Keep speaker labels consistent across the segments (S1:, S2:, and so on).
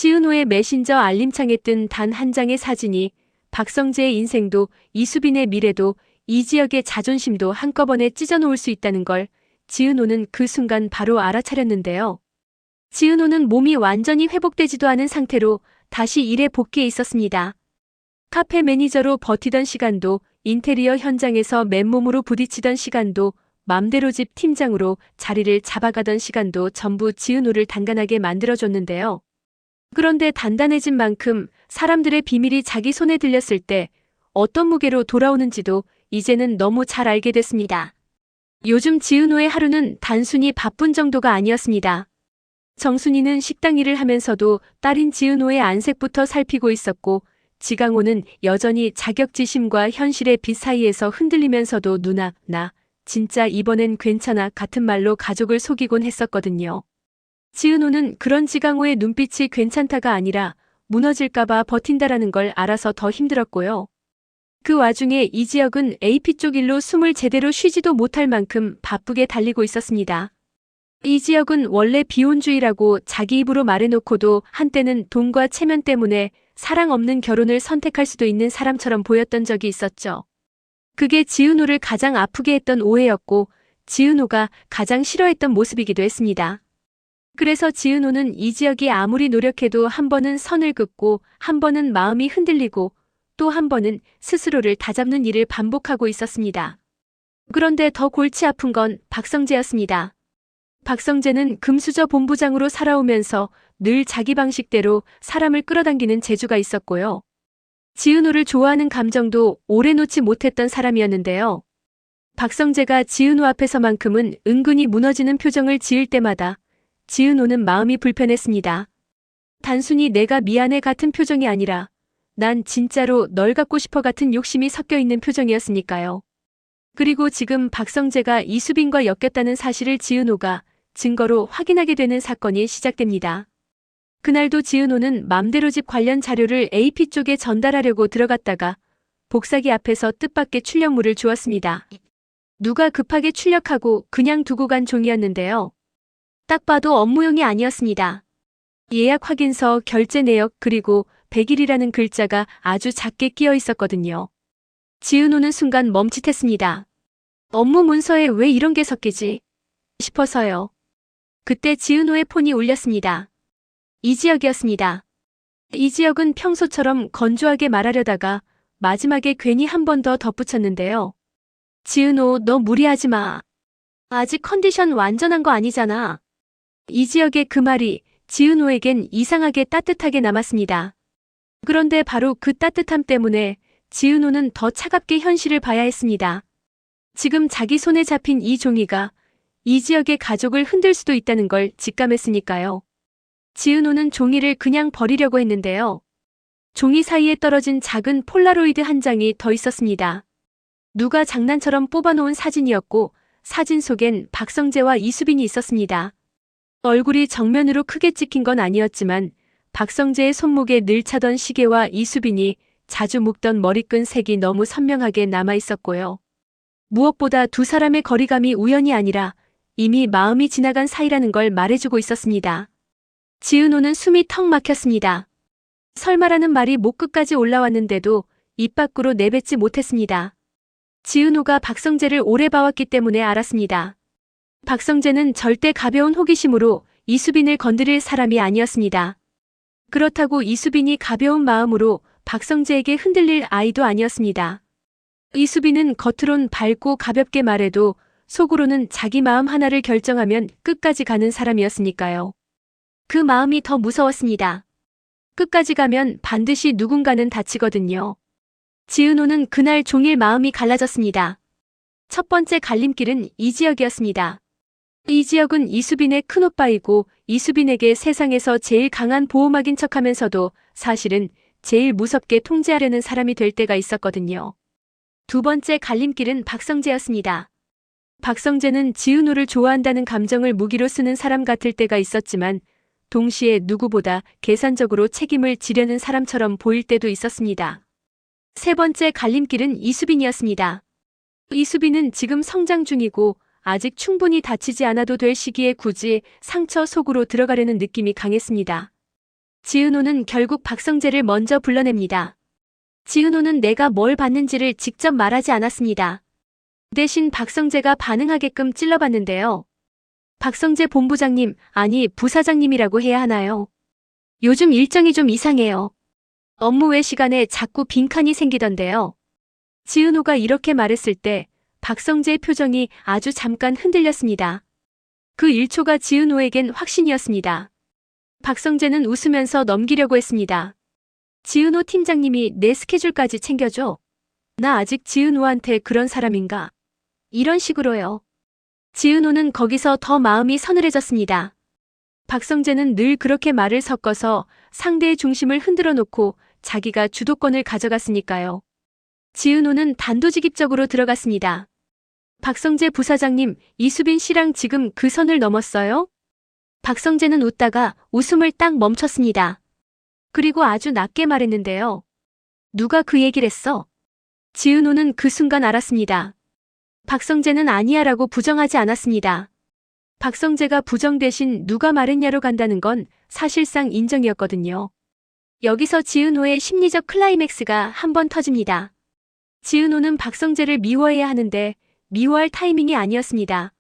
S1: 지은호의 메신저 알림창에 뜬 단 한 장의 사진이 박성재의 인생도 이수빈의 미래도 이지혁의 자존심도 한꺼번에 찢어놓을 수 있다는 걸 지은호는 그 순간 바로 알아차렸는데요. 지은호는 몸이 완전히 회복되지도 않은 상태로 다시 일에 복귀해 있었습니다. 카페 매니저로 버티던 시간도, 인테리어 현장에서 맨몸으로 부딪히던 시간도, 맘대로 집 팀장으로 자리를 잡아가던 시간도 전부 지은호를 단단하게 만들어줬는데요. 그런데 단단해진 만큼 사람들의 비밀이 자기 손에 들렸을 때 어떤 무게로 돌아오는지도 이제는 너무 잘 알게 됐습니다. 요즘 지은호의 하루는 단순히 바쁜 정도가 아니었습니다. 정순이는 식당 일을 하면서도 딸인 지은호의 안색부터 살피고 있었고, 지강호는 여전히 자격지심과 현실의 빛 사이에서 흔들리면서도 누나, 나 진짜 이번엔 괜찮아 같은 말로 가족을 속이곤 했었거든요. 지은호는 그런 지강호의 눈빛이 괜찮다가 아니라 무너질까봐 버틴다라는 걸 알아서 더 힘들었고요. 그 와중에 이지혁은 AP 쪽 일로 숨을 제대로 쉬지도 못할 만큼 바쁘게 달리고 있었습니다. 이지혁은 원래 비혼주의라고 자기 입으로 말해놓고도 한때는 돈과 체면 때문에 사랑 없는 결혼을 선택할 수도 있는 사람처럼 보였던 적이 있었죠. 그게 지은호를 가장 아프게 했던 오해였고 지은호가 가장 싫어했던 모습이기도 했습니다. 그래서 지은호는 이지혁이 아무리 노력해도 한 번은 선을 긋고 한 번은 마음이 흔들리고 또 한 번은 스스로를 다잡는 일을 반복하고 있었습니다. 그런데 더 골치 아픈 건 박성재였습니다. 박성재는 금수저 본부장으로 살아오면서 늘 자기 방식대로 사람을 끌어당기는 재주가 있었고요. 지은호를 좋아하는 감정도 오래 놓지 못했던 사람이었는데요. 박성재가 지은호 앞에서만큼은 은근히 무너지는 표정을 지을 때마다 지은호는 마음이 불편했습니다. 단순히 내가 미안해 같은 표정이 아니라 난 진짜로 널 갖고 싶어 같은 욕심이 섞여 있는 표정이었으니까요. 그리고 지금 박성재가 이수빈과 엮였다는 사실을 지은호가 증거로 확인하게 되는 사건이 시작됩니다. 그날도 지은호는 맘대로 집 관련 자료를 AP 쪽에 전달하려고 들어갔다가 복사기 앞에서 뜻밖의 출력물을 주었습니다. 누가 급하게 출력하고 그냥 두고 간 종이었는데요. 딱 봐도 업무용이 아니었습니다. 예약 확인서, 결제 내역, 그리고 100일이라는 글자가 아주 작게 끼어 있었거든요. 지은호는 순간 멈칫했습니다. 업무 문서에 왜 이런 게 섞이지? 싶어서요. 그때 지은호의 폰이 울렸습니다. 이지혁이었습니다. 이지혁은 평소처럼 건조하게 말하려다가 마지막에 괜히 한 번 더 덧붙였는데요. 지은호, 너 무리하지 마. 아직 컨디션 완전한 거 아니잖아. 이지혁의 그 말이 지은호에겐 이상하게 따뜻하게 남았습니다. 그런데 바로 그 따뜻함 때문에 지은호는 더 차갑게 현실을 봐야 했습니다. 지금 자기 손에 잡힌 이 종이가 이지혁의 가족을 흔들 수도 있다는 걸 직감했으니까요. 지은호는 종이를 그냥 버리려고 했는데요. 종이 사이에 떨어진 작은 폴라로이드 한 장이 더 있었습니다. 누가 장난처럼 뽑아놓은 사진이었고 사진 속엔 박성재와 이수빈이 있었습니다. 얼굴이 정면으로 크게 찍힌 건 아니었지만 박성재의 손목에 늘 차던 시계와 이수빈이 자주 묶던 머리끈 색이 너무 선명하게 남아있었고요. 무엇보다 두 사람의 거리감이 우연이 아니라 이미 마음이 지나간 사이라는 걸 말해주고 있었습니다. 지은호는 숨이 턱 막혔습니다. 설마라는 말이 목 끝까지 올라왔는데도 입 밖으로 내뱉지 못했습니다. 지은호가 박성재를 오래 봐왔기 때문에 알았습니다. 박성재는 절대 가벼운 호기심으로 이수빈을 건드릴 사람이 아니었습니다. 그렇다고 이수빈이 가벼운 마음으로 박성재에게 흔들릴 아이도 아니었습니다. 이수빈은 겉으론 밝고 가볍게 말해도 속으로는 자기 마음 하나를 결정하면 끝까지 가는 사람이었으니까요. 그 마음이 더 무서웠습니다. 끝까지 가면 반드시 누군가는 다치거든요. 지은호는 그날 종일 마음이 갈라졌습니다. 첫 번째 갈림길은 이지혁이었습니다. 이지혁은 이수빈의 큰오빠이고 이수빈에게 세상에서 제일 강한 보호막인 척하면서도 사실은 제일 무섭게 통제하려는 사람이 될 때가 있었거든요. 두 번째 갈림길은 박성재였습니다. 박성재는 지은호를 좋아한다는 감정을 무기로 쓰는 사람 같을 때가 있었지만 동시에 누구보다 계산적으로 책임을 지려는 사람처럼 보일 때도 있었습니다. 세 번째 갈림길은 이수빈이었습니다. 이수빈은 지금 성장 중이고 아직 충분히 다치지 않아도 될 시기에 굳이 상처 속으로 들어가려는 느낌이 강했습니다. 지은호는 결국 박성재를 먼저 불러냅니다. 지은호는 내가 뭘 봤는지를 직접 말하지 않았습니다. 대신 박성재가 반응하게끔 찔러봤는데요. 박성재 본부장님, 아니 부사장님이라고 해야 하나요? 요즘 일정이 좀 이상해요. 업무 외 시간에 자꾸 빈칸이 생기던데요. 지은호가 이렇게 말했을 때 박성재의 표정이 아주 잠깐 흔들렸습니다. 그 1초가 지은호에겐 확신이었습니다. 박성재는 웃으면서 넘기려고 했습니다. 지은호 팀장님이 내 스케줄까지 챙겨줘. 나 아직 지은호한테 그런 사람인가? 이런 식으로요. 지은호는 거기서 더 마음이 서늘해졌습니다. 박성재는 늘 그렇게 말을 섞어서 상대의 중심을 흔들어 놓고 자기가 주도권을 가져갔으니까요. 지은호는 단도직입적으로 들어갔습니다. 박성재 부사장님, 이수빈 씨랑 지금 그 선을 넘었어요? 박성재는 웃다가 웃음을 딱 멈췄습니다. 그리고 아주 낮게 말했는데요. 누가 그 얘기를 했어? 지은호는 그 순간 알았습니다. 박성재는 아니야라고 부정하지 않았습니다. 박성재가 부정 대신 누가 말했냐로 간다는 건 사실상 인정이었거든요. 여기서 지은호의 심리적 클라이맥스가 한번 터집니다. 지은호는 박성재를 미워해야 하는데 미워할 타이밍이 아니었습니다.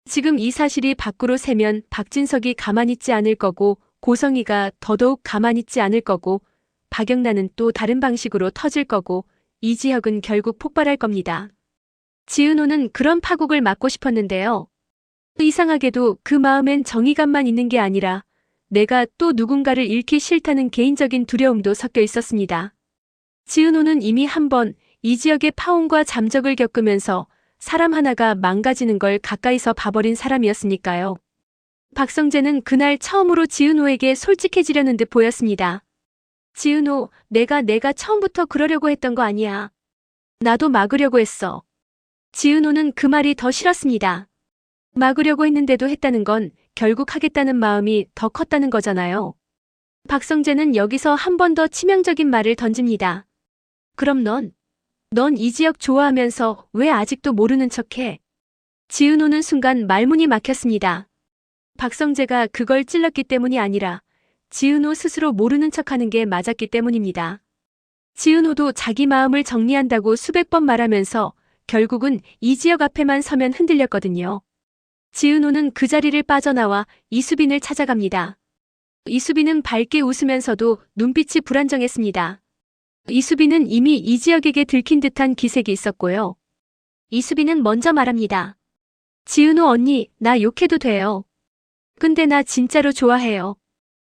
S1: 지금 이 사실이 밖으로 새면 박진석이 가만히 있지 않을 거고 고성이가 더더욱 가만히 있지 않을 거고 박영란은 또 다른 방식으로 터질 거고 이지혁은 결국 폭발할 겁니다. 지은호는 그런 파국을 막고 싶었는데요. 이상하게도 그 마음엔 정의감만 있는 게 아니라 내가 또 누군가를 잃기 싫다는 개인적인 두려움도 섞여 있었습니다. 지은호는 이미 한 번 이지혁의 파혼과 잠적을 겪으면서 사람 하나가 망가지는 걸 가까이서 봐버린 사람이었으니까요. 박성재는 그날 처음으로 지은호에게 솔직해지려는 듯 보였습니다. 지은호, 내가 처음부터 그러려고 했던 거 아니야. 나도 막으려고 했어. 지은호는 그 말이 더 싫었습니다. 막으려고 했는데도 했다는 건 결국 하겠다는 마음이 더 컸다는 거잖아요. 박성재는 여기서 한 번 더 치명적인 말을 던집니다. 그럼 넌 이지혁 좋아하면서 왜 아직도 모르는 척해? 지은호는 순간 말문이 막혔습니다. 박성재가 그걸 찔렀기 때문이 아니라 지은호 스스로 모르는 척하는 게 맞았기 때문입니다. 지은호도 자기 마음을 정리한다고 수백 번 말하면서 결국은 이지혁 앞에만 서면 흔들렸거든요. 지은호는 그 자리를 빠져나와 이수빈을 찾아갑니다. 이수빈은 밝게 웃으면서도 눈빛이 불안정했습니다. 이수빈은 이미 이지혁에게 들킨 듯한 기색이 있었고요. 이수빈은 먼저 말합니다. 지은호 언니, 나 욕해도 돼요. 근데 나 진짜로 좋아해요.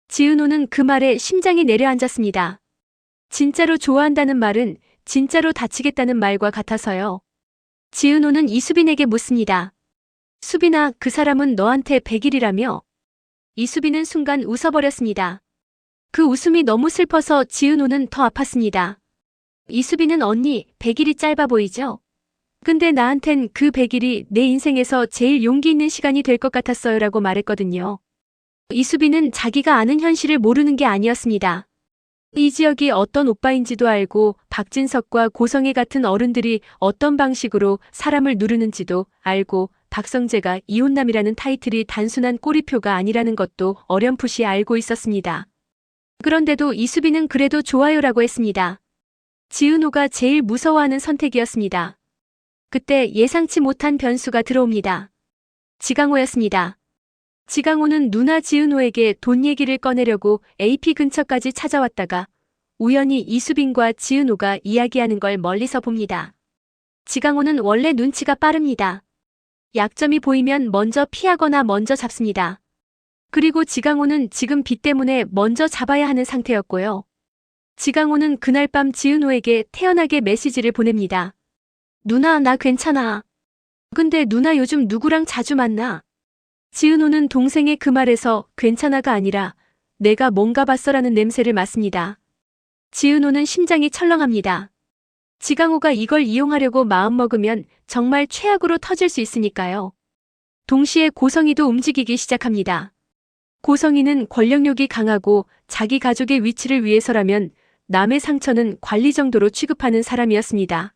S1: 지은호는 그 말에 심장이 내려앉았습니다. 진짜로 좋아한다는 말은 진짜로 다치겠다는 말과 같아서요. 지은호는 이수빈에게 묻습니다. 수빈아, 그 사람은 너한테 100일이라며? 이수빈은 순간 웃어버렸습니다. 그 웃음이 너무 슬퍼서 지은호는 더 아팠습니다. 이수빈은 언니, 100일이 짧아 보이죠? 근데 나한텐 그 100일이 내 인생에서 제일 용기 있는 시간이 될 것 같았어요 라고 말했거든요. 이수빈은 자기가 아는 현실을 모르는 게 아니었습니다. 이지혁이 어떤 오빠인지도 알고 박진석과 고성애 같은 어른들이 어떤 방식으로 사람을 누르는지도 알고 박성재가 이혼남이라는 타이틀이 단순한 꼬리표가 아니라는 것도 어렴풋이 알고 있었습니다. 그런데도 이수빈은 그래도 좋아요라고 했습니다. 지은호가 제일 무서워하는 선택이었습니다. 그때 예상치 못한 변수가 들어옵니다. 지강호였습니다. 지강호는 누나 지은호에게 돈 얘기를 꺼내려고 AP 근처까지 찾아왔다가 우연히 이수빈과 지은호가 이야기하는 걸 멀리서 봅니다. 지강호는 원래 눈치가 빠릅니다. 약점이 보이면 먼저 피하거나 먼저 잡습니다. 그리고 지강호는 지금 빚 때문에 먼저 잡아야 하는 상태였고요. 지강호는 그날 밤 지은호에게 태연하게 메시지를 보냅니다. 누나, 나 괜찮아. 근데 누나 요즘 누구랑 자주 만나? 지은호는 동생의 그 말에서 괜찮아가 아니라 내가 뭔가 봤어라는 냄새를 맡습니다. 지은호는 심장이 철렁합니다. 지강호가 이걸 이용하려고 마음먹으면 정말 최악으로 터질 수 있으니까요. 동시에 고성이도 움직이기 시작합니다. 고성이는 권력욕이 강하고 자기 가족의 위치를 위해서라면 남의 상처는 관리 정도로 취급하는 사람이었습니다.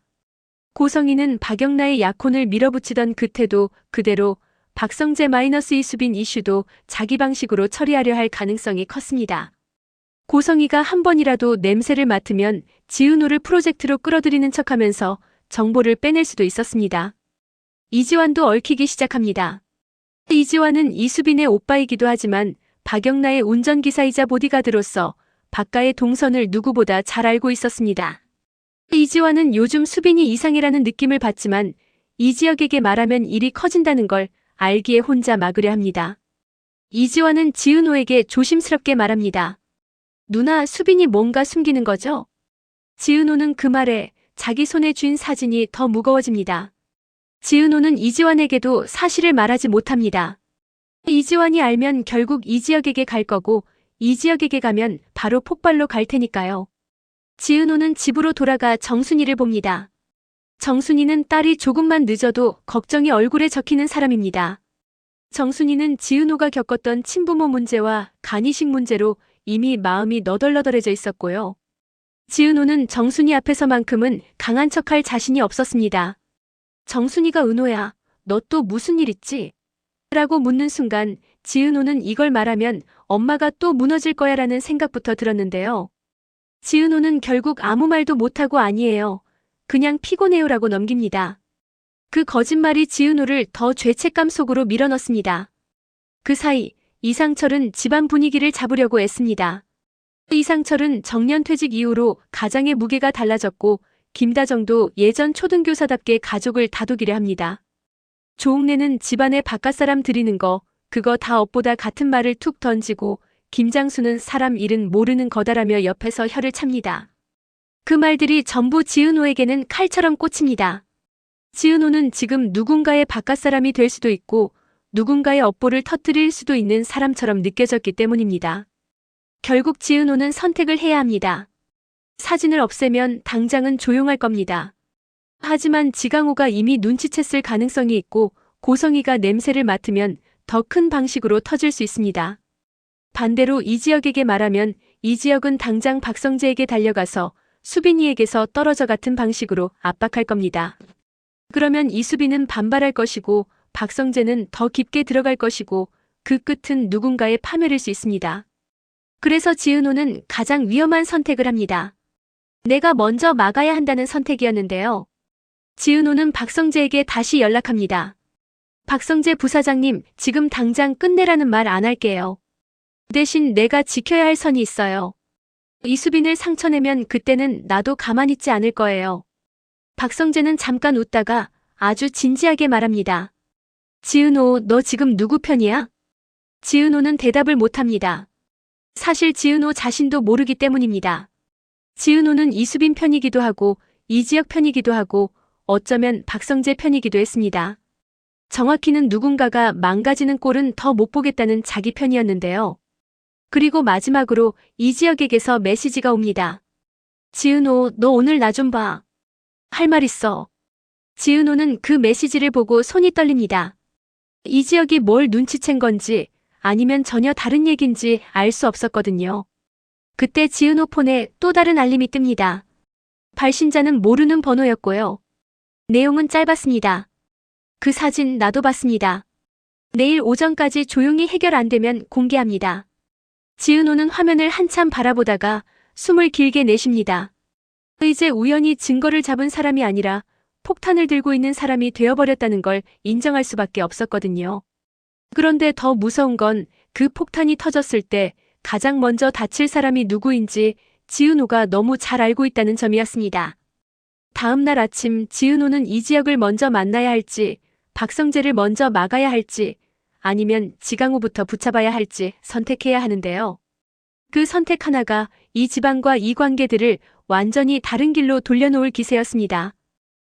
S1: 고성이는 박영란의 약혼을 밀어붙이던 그 태도 그대로 박성재 마이너스 이수빈 이슈도 자기 방식으로 처리하려 할 가능성이 컸습니다. 고성이가 한 번이라도 냄새를 맡으면 지은호를 프로젝트로 끌어들이는 척하면서 정보를 빼낼 수도 있었습니다. 이지환도 얽히기 시작합니다. 이지환은 이수빈의 오빠이기도 하지만 박영나의 운전기사이자 보디가드로서 박가의 동선을 누구보다 잘 알고 있었습니다. 이지환은 요즘 수빈이 이상이라는 느낌을 받지만 이지혁에게 말하면 일이 커진다는 걸 알기에 혼자 막으려 합니다. 이지환은 지은호에게 조심스럽게 말합니다. 누나, 수빈이 뭔가 숨기는 거죠? 지은호는 그 말에 자기 손에 쥔 사진이 더 무거워집니다. 지은호는 이지환에게도 사실을 말하지 못합니다. 이지환이 알면 결국 이지혁에게 갈 거고 이지혁에게 가면 바로 폭발로 갈 테니까요. 지은호는 집으로 돌아가 정순이를 봅니다. 정순이는 딸이 조금만 늦어도 걱정이 얼굴에 적히는 사람입니다. 정순이는 지은호가 겪었던 친부모 문제와 간이식 문제로 이미 마음이 너덜너덜해져 있었고요. 지은호는 정순이 앞에서만큼은 강한 척할 자신이 없었습니다. 정순이가 은호야, 너 또 무슨 일 있지? 라고 묻는 순간 지은호는 이걸 말하면 엄마가 또 무너질 거야 라는 생각부터 들었는데요. 지은호는 결국 아무 말도 못하고 아니에요. 그냥 피곤해요 라고 넘깁니다. 그 거짓말이 지은호를 더 죄책감 속으로 밀어넣습니다. 그 사이 이상철은 집안 분위기를 잡으려고 애씁니다. 이상철은 정년퇴직 이후로 가장의 무게가 달라졌고 김다정도 예전 초등교사답게 가족을 다독이려 합니다. 조옥래는 집안에 바깥사람 들이는 거 그거 다 업보다 같은 말을 툭 던지고 김장수는 사람 일은 모르는 거다라며 옆에서 혀를 찹니다. 그 말들이 전부 지은호에게는 칼처럼 꽂힙니다. 지은호는 지금 누군가의 바깥사람이 될 수도 있고 누군가의 업보를 터뜨릴 수도 있는 사람처럼 느껴졌기 때문입니다. 결국 지은호는 선택을 해야 합니다. 사진을 없애면 당장은 조용할 겁니다. 하지만 지강호가 이미 눈치챘을 가능성이 있고 고성이가 냄새를 맡으면 더 큰 방식으로 터질 수 있습니다. 반대로 이지혁에게 말하면 이지혁은 당장 박성재에게 달려가서 수빈이에게서 떨어져 같은 방식으로 압박할 겁니다. 그러면 이수빈은 반발할 것이고 박성재는 더 깊게 들어갈 것이고 그 끝은 누군가의 파멸일 수 있습니다. 그래서 지은호는 가장 위험한 선택을 합니다. 내가 먼저 막아야 한다는 선택이었는데요. 지은호는 박성재에게 다시 연락합니다. 박성재 부사장님, 지금 당장 끝내라는 말 안 할게요. 대신 내가 지켜야 할 선이 있어요. 이수빈을 상처내면 그때는 나도 가만히 있지 않을 거예요. 박성재는 잠깐 웃다가 아주 진지하게 말합니다. 지은호, 너 지금 누구 편이야? 지은호는 대답을 못합니다. 사실 지은호 자신도 모르기 때문입니다. 지은호는 이수빈 편이기도 하고 이지혁 편이기도 하고 어쩌면 박성재 편이기도 했습니다. 정확히는 누군가가 망가지는 꼴은 더 못 보겠다는 자기 편이었는데요. 그리고 마지막으로 이지혁에게서 메시지가 옵니다. 지은호, 너 오늘 나 좀 봐. 할 말 있어. 지은호는 그 메시지를 보고 손이 떨립니다. 이지혁이 뭘 눈치챈 건지 아니면 전혀 다른 얘긴지 알 수 없었거든요. 그때 지은호 폰에 또 다른 알림이 뜹니다. 발신자는 모르는 번호였고요. 내용은 짧았습니다. 그 사진 나도 봤습니다. 내일 오전까지 조용히 해결 안 되면 공개합니다. 지은호는 화면을 한참 바라보다가 숨을 길게 내쉽니다. 이제 우연히 증거를 잡은 사람이 아니라 폭탄을 들고 있는 사람이 되어버렸다는 걸 인정할 수밖에 없었거든요. 그런데 더 무서운 건 그 폭탄이 터졌을 때 가장 먼저 다칠 사람이 누구인지 지은호가 너무 잘 알고 있다는 점이었습니다. 다음 날 아침 지은호는 이지혁을 먼저 만나야 할지 박성재를 먼저 막아야 할지 아니면 지강호부터 붙잡아야 할지 선택해야 하는데요. 그 선택 하나가 이 집안과 이 관계들을 완전히 다른 길로 돌려놓을 기세였습니다.